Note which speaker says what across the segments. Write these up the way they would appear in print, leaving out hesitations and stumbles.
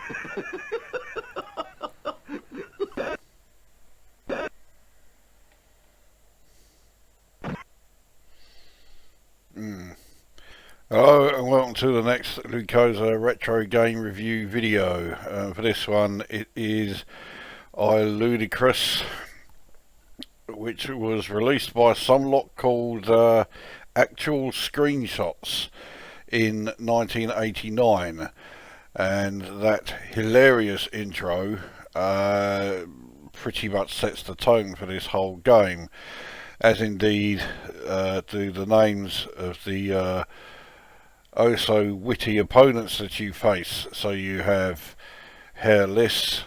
Speaker 1: Hello and welcome to the next Lukozer retro game review video. For this one it is I Ludicrus, which was released by some lot called Actual Screenshots in 1989, and that hilarious intro pretty much sets the tone for this whole game, as indeed do the names of the oh so witty opponents that you face. So you have Hairless,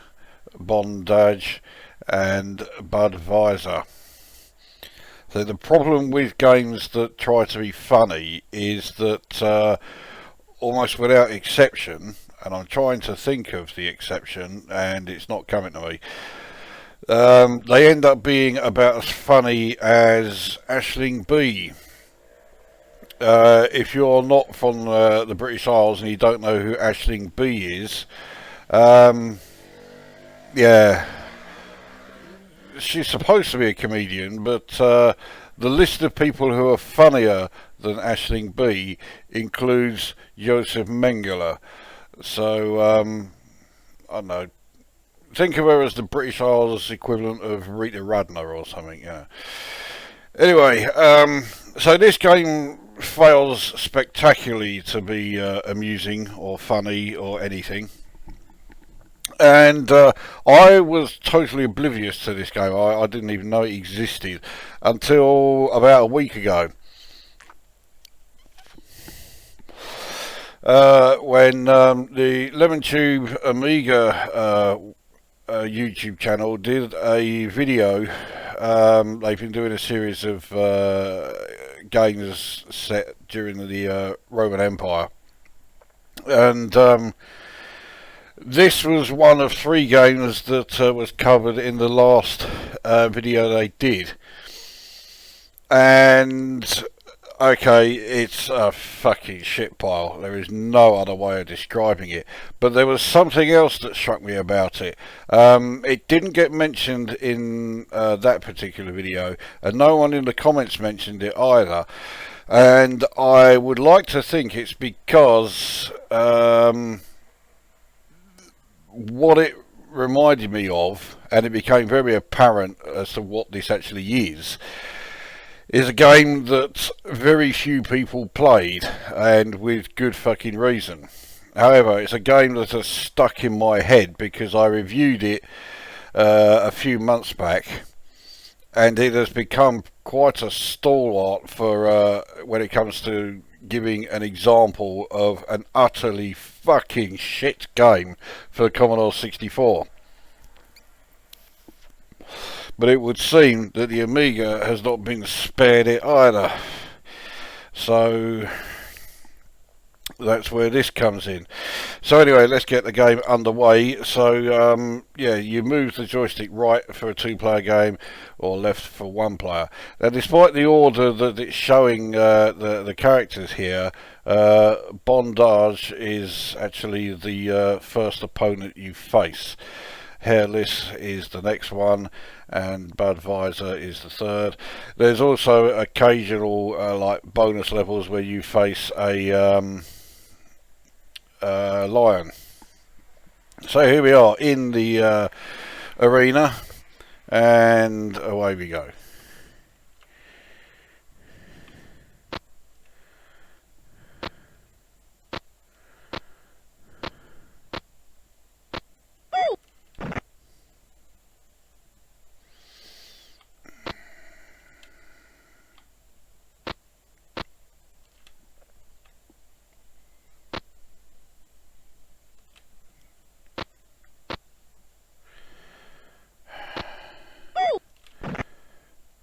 Speaker 1: Bondage and Budweiser. So the problem with games that try to be funny is that almost without exception, and I'm trying to think of the exception and it's not coming to me, they end up being about as funny as Aisling B. If you're not from the British Isles and you don't know who Aisling B is, yeah, she's supposed to be a comedian, but the list of people who are funnier than Aisling B includes Joseph Mengele. So, I don't know, think of her as the British Isles equivalent of Rita Rudner or something, yeah. Anyway, so this game fails spectacularly to be amusing or funny or anything, and I was totally oblivious to this game. I didn't even know it existed until about a week ago, when the Lemon Tube Amiga YouTube channel did a video. They've been doing a series of games set during the Roman Empire, and this was one of 3 games that was covered in the last video they did. And okay, it's a fucking shit pile. There is no other way of describing it. But there was something else that struck me about it. It didn't get mentioned in that particular video, and no one in the comments mentioned it either. And I would like to think it's because what it reminded me of, and it became very apparent as to what this actually is a game that very few people played, and with good fucking reason. However, it's a game that has stuck in my head because I reviewed it a few months back, and it has become quite a stalwart for when it comes to giving an example of an utterly fucking shit game for the Commodore 64. But it would seem that the Amiga has not been spared it either. So that's where this comes in. So anyway, let's get the game underway. So yeah, you move the joystick right for a 2-player game or left for 1 player. Now, despite the order that it's showing the characters here, Bondage is actually the first opponent you face. Hairless is the next one, and Budweiser is the third. There's also occasional like bonus levels where you face a lion. So here we are in the arena, and away we go.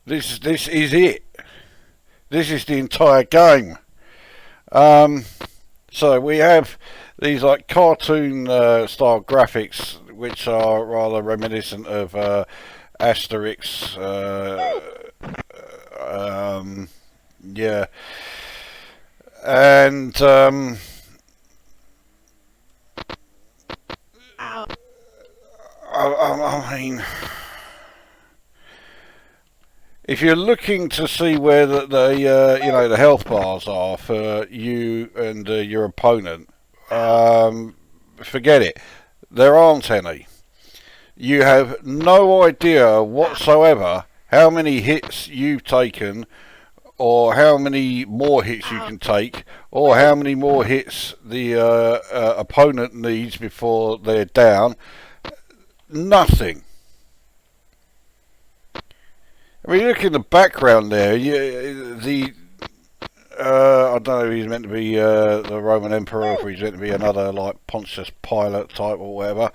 Speaker 1: This is it. This is the entire game. So we have these like cartoon style graphics, which are rather reminiscent of Asterix. Yeah, and I mean, if you're looking to see where the you know, the health bars are for you and your opponent, forget it. There aren't any. You have no idea whatsoever how many hits you've taken, or how many more hits you can take, or how many more hits the opponent needs before they're down. Nothing. I mean, look in the background there. I don't know if he's meant to be the Roman Emperor, or if he's meant to be another like Pontius Pilate type or whatever.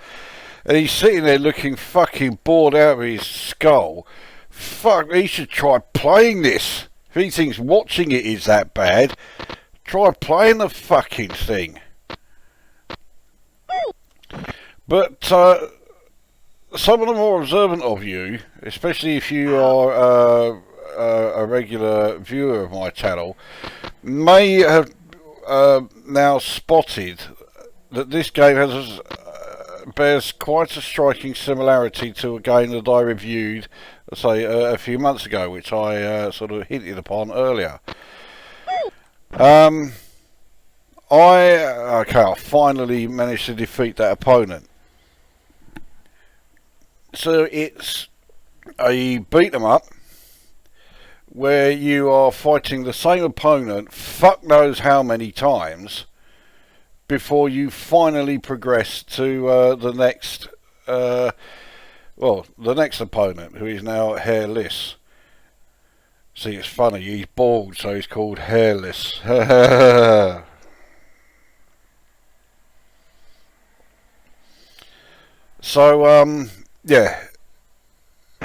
Speaker 1: And he's sitting there looking fucking bored out of his skull. Fuck, he should try playing this. If he thinks watching it is that bad, try playing the fucking thing. But some of the more observant of you, especially if you are a regular viewer of my channel, may have now spotted that this game has bears quite a striking similarity to a game that I reviewed, say, a few months ago, which I sort of hinted upon earlier. I finally managed to defeat that opponent. So it's a beat 'em up where you are fighting the same opponent fuck knows how many times before you finally progress to the next the next opponent, who is now hairless. See, it's funny, he's bald, so he's called Hairless. So yeah,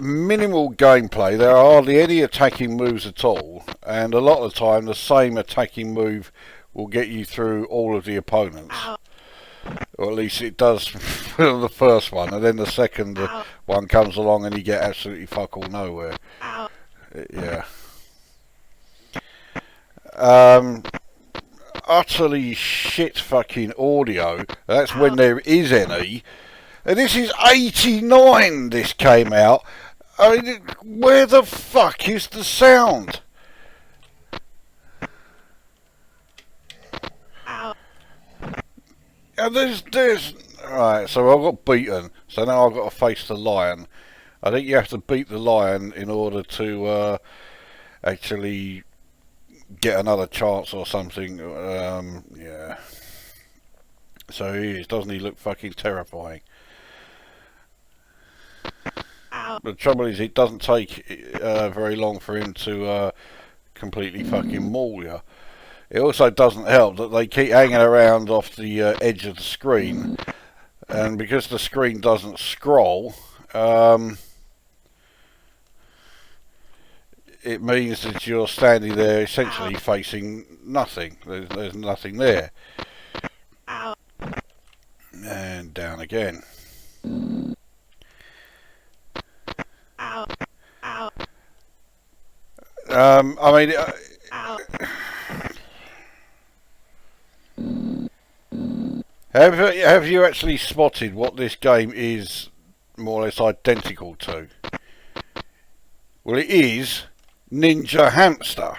Speaker 1: minimal gameplay. There are hardly any attacking moves at all, and a lot of the time the same attacking move will get you through all of the opponents. Or at least it does for the first one, and then the second one comes along and you get absolutely fuck all nowhere. Yeah. Utterly shit fucking audio. That's when there is any. And this is 89 this came out. I mean, where the fuck is the sound? And there's right, so I got beaten, so now I've got to face the lion. I think you have to beat the lion in order to actually get another chance or something. Yeah. So he is, doesn't he look fucking terrifying? The trouble is, it doesn't take very long for him to completely fucking maul you. It also doesn't help that they keep hanging around off the edge of the screen, and because the screen doesn't scroll, it means that you're standing there essentially facing nothing. There's nothing there. And down again. I mean, have you actually spotted what this game is more or less identical to? Well, it is Ninja Hamster.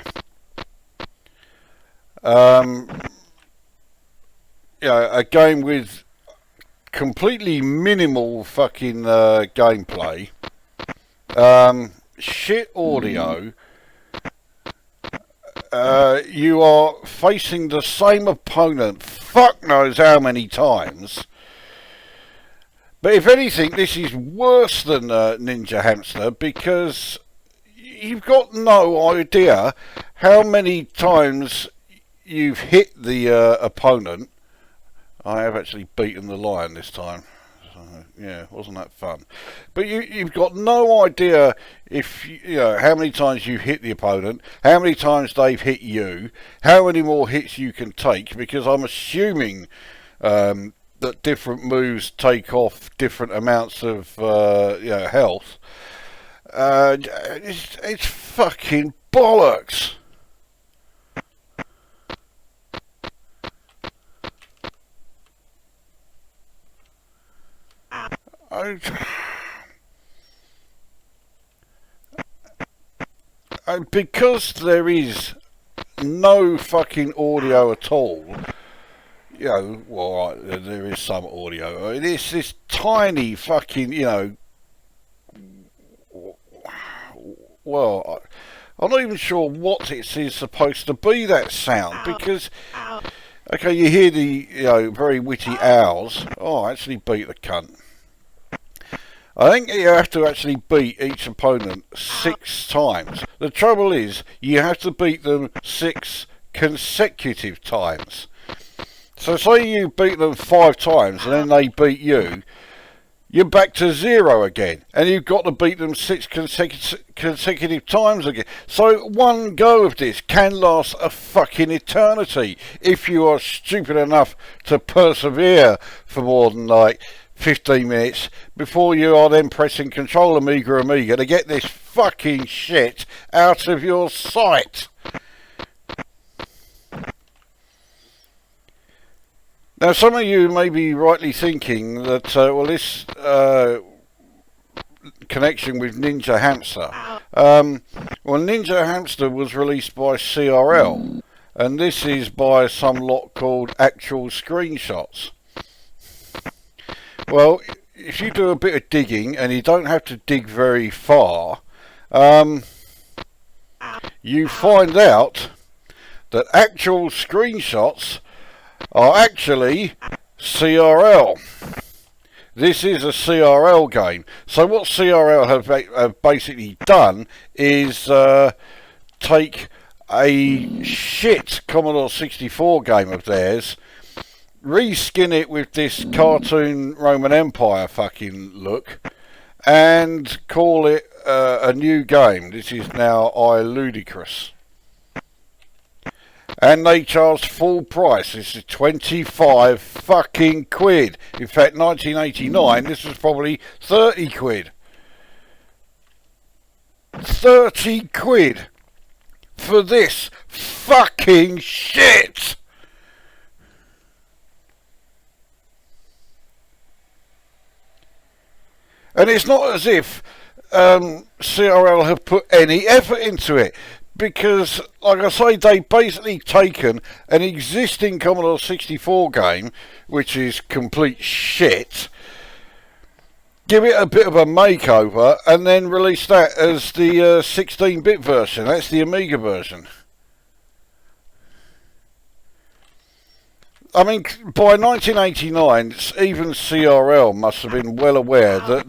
Speaker 1: A game with completely minimal fucking gameplay, shit audio. You are facing the same opponent fuck knows how many times. But if anything, this is worse than Ninja Hamster, because you've got no idea how many times you've hit the opponent. I have actually beaten the lion this time. So, yeah, wasn't that fun? But you've got no idea if you know how many times you hit the opponent, how many times they've hit you, how many more hits you can take, because I'm assuming that different moves take off different amounts of health. It's fucking bollocks. because there is no fucking audio at all, you know, well, right, there is some audio. It's this tiny fucking, you know, well, I'm not even sure what it is supposed to be, that sound, because, okay, you hear the, you know, very witty owls. Oh, I actually beat the cunt. I think you have to actually beat each opponent 6 times. The trouble is, you have to beat them 6 consecutive times. So say you beat them 5 times and then they beat you, you're back to 0 again. And you've got to beat them 6 consecutive times again. So one go of this can last a fucking eternity if you are stupid enough to persevere for more than like 15 minutes before you are then pressing Control Amiga to get this fucking shit out of your sight. Now, some of you may be rightly thinking that, well, this connection with Ninja Hamster. Well, Ninja Hamster was released by CRL, and this is by some lot called Actual Screenshots. Well, if you do a bit of digging, and you don't have to dig very far, you find out that Actual Screenshots are actually CRL. This is a CRL game. So what CRL have basically done is take a shit Commodore 64 game of theirs, reskin it with this cartoon Roman Empire fucking look, and call it a new game. This is now I Ludicrus. And they charged full price. This is 25 fucking quid. In fact, 1989, this was probably 30 quid. 30 quid for this fucking shit. And it's not as if CRL have put any effort into it. Because, like I say, they've basically taken an existing Commodore 64 game, which is complete shit, give it a bit of a makeover, and then release that as the 16-bit version. That's the Amiga version. I mean, by 1989, even CRL must have been well aware that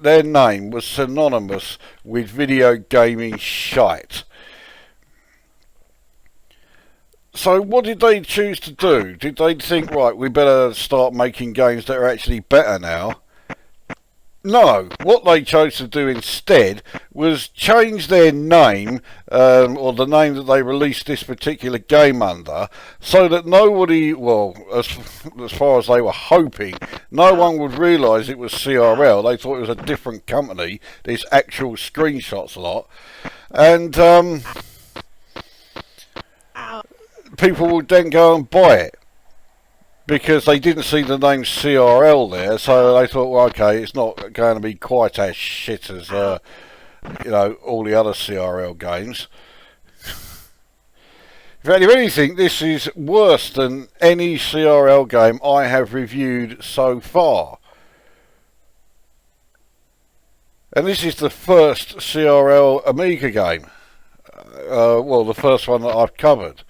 Speaker 1: their name was synonymous with video gaming shite. So what did they choose to do? Did they think, right, we better start making games that are actually better now? No. What they chose to do instead was change their name, or the name that they released this particular game under, so that nobody, well, as far as they were hoping, no one would realise it was CRL. They thought it was a different company, this Actual Screenshots lot. And people would then go and buy it because they didn't see the name CRL there, so they thought, well, okay, it's not going to be quite as shit as you know, all the other CRL games. In fact, if anything, this is worse than any CRL game I have reviewed so far. And this is the first CRL Amiga game. Well, the first one that I've covered.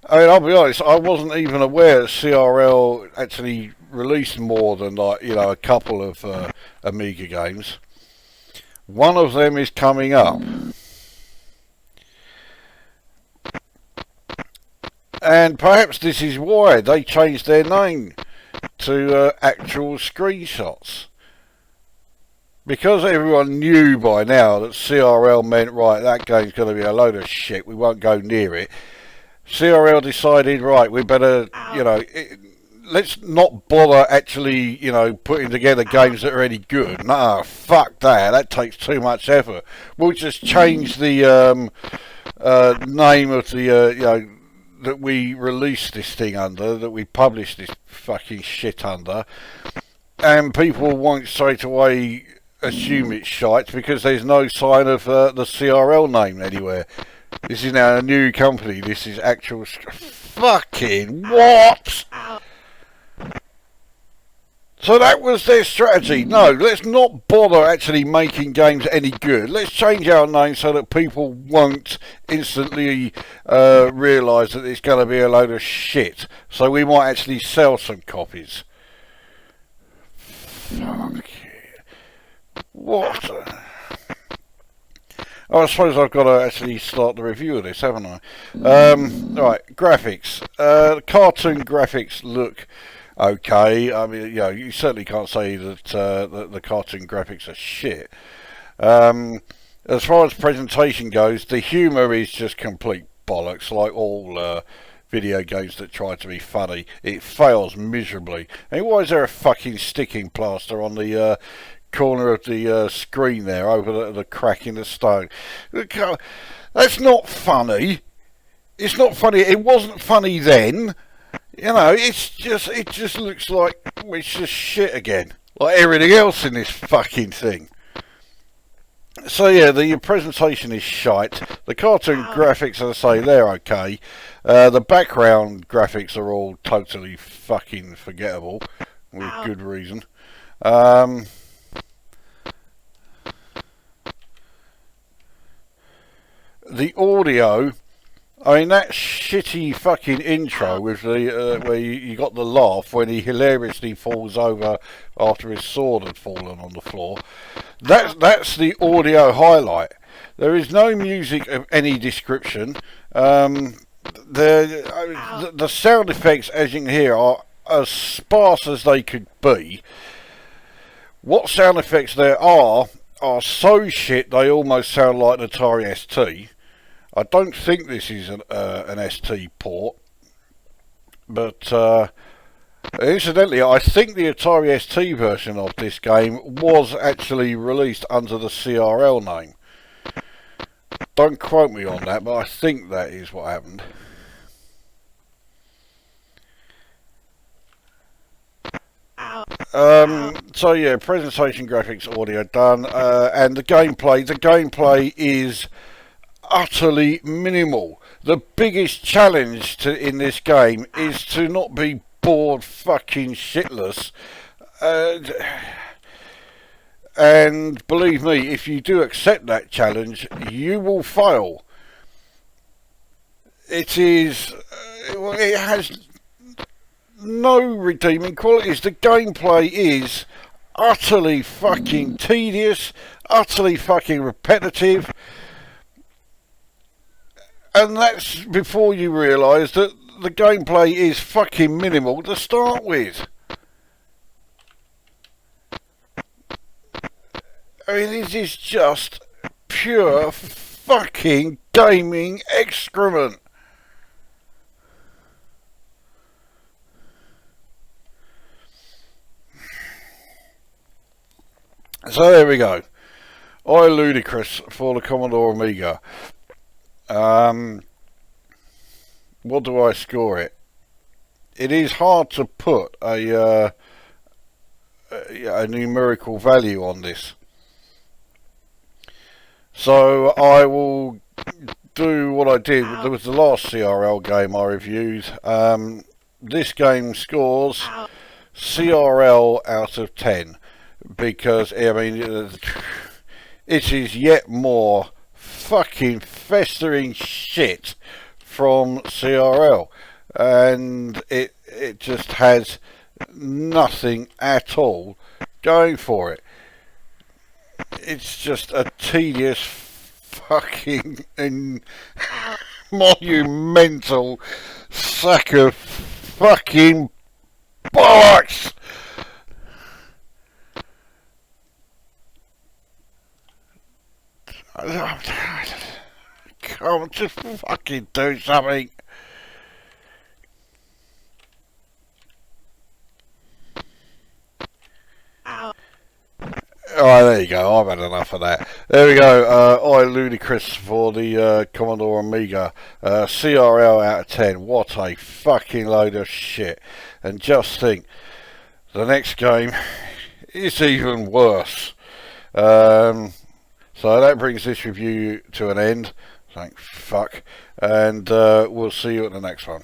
Speaker 1: I mean, I'll be honest, I wasn't even aware that CRL actually released more than, like, you know, a couple of Amiga games. One of them is coming up. And perhaps this is why they changed their name to Actual Screenshots. Because everyone knew by now that CRL meant, right, that game's going to be a load of shit, we won't go near it. CRL decided, right, we better, you know, let's not bother actually, you know, putting together games that are any good. Nah, fuck that. That takes too much effort. We'll just change the name of the, you know, that we released this thing under, that we published this fucking shit under, and people won't straight away assume it's shite because there's no sign of the CRL name anywhere. This is now a new company. This is actual... Fucking what? So that was their strategy. No, let's not bother actually making games any good. Let's change our name so that people won't instantly realise that it's going to be a load of shit. So we might actually sell some copies. Fuck it. What? Oh, I suppose I've got to actually start the review of this, haven't I? Right, graphics. Cartoon graphics look... okay, I mean, you know, you certainly can't say that the cartoon graphics are shit. As far as presentation goes, the humour is just complete bollocks, like all video games that try to be funny. It fails miserably. And why is there a fucking sticking plaster on the corner of the screen there, over the crack in the stone? That's not funny. It's not funny. It wasn't funny then. You know, it just looks like it's just shit again, like everything else in this fucking thing. So yeah, the presentation is shite. The cartoon graphics, as I say, they're okay. The background graphics are all totally fucking forgettable, with good reason. The audio... I mean, that shitty fucking intro with the where you got the laugh when he hilariously falls over after his sword had fallen on the floor. That's the audio highlight. There is no music of any description. The sound effects, as you can hear, are as sparse as they could be. What sound effects there are so shit they almost sound like an Atari ST. I don't think this is an ST port, but incidentally, I think the Atari ST version of this game was actually released under the CRL name. Don't quote me on that, but I think that is what happened. So yeah, presentation, graphics, audio done, and the gameplay is utterly minimal. The biggest challenge in this game is to not be bored fucking shitless, and believe me, if you do accept that challenge, you will fail. It is it has no redeeming qualities. The gameplay is utterly fucking tedious, utterly fucking repetitive. And that's before you realise that the gameplay is fucking minimal to start with. I mean, this is just pure fucking gaming excrement. So there we go. I Ludicrus for the Commodore Amiga. What do I score it? It is hard to put a numerical value on this, so I will do what I did. There was the last CRL game I reviewed. This game scores CRL out of 10 because I mean it is yet more fucking festering shit from CRL, and it just has nothing at all going for it. It's just a tedious fucking and monumental sack of fucking bollocks. Come on, just fucking do something. Alright, there you go. I've had enough of that. There we go. I Ludicrus for the Commodore Amiga. CRL out of 10. What a fucking load of shit. And just think, the next game is even worse. So that brings this review to an end. Thank fuck. And we'll see you at the next one.